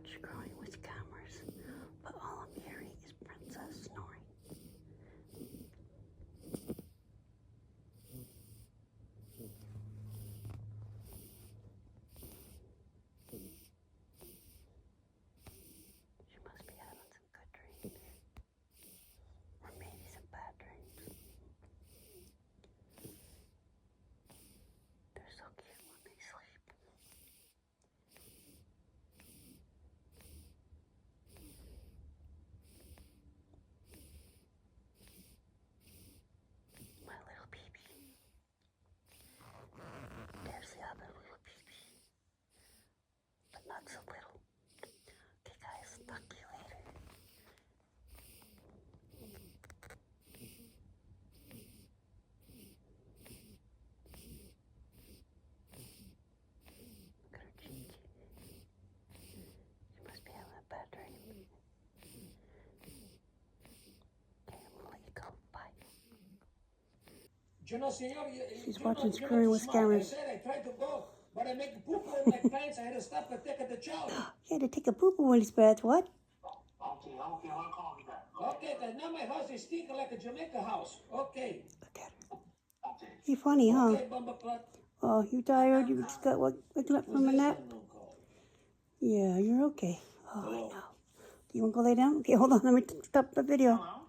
watch Growing with Cameras, but all I'm hearing is Princess snoring. She must be having some good dreams, or maybe some bad dreams. They're so cute when they sleep. My little baby. There's the other little baby, but not so little. Okay guys, talk to you later. Look at her cheek. She must be having a bad dream. Okay, I'm gonna let you go. Bye. She's watching Screwing with Cameras. I tried to go, but I make poo-poo in my pants. I had to stop and take the shower. You had to take a poo-poo in his bath, what? Okay, I'll call you back. Okay, because now my house is stinking like a Jamaica house. Okay. Look at her. You funny, huh? Okay, Bumbleclot. Oh, you tired? You just got waking up from a nap? Yeah, you're okay. Oh, I know. Do you want to go lay down? Okay, hold on. Let me stop the video. Hello?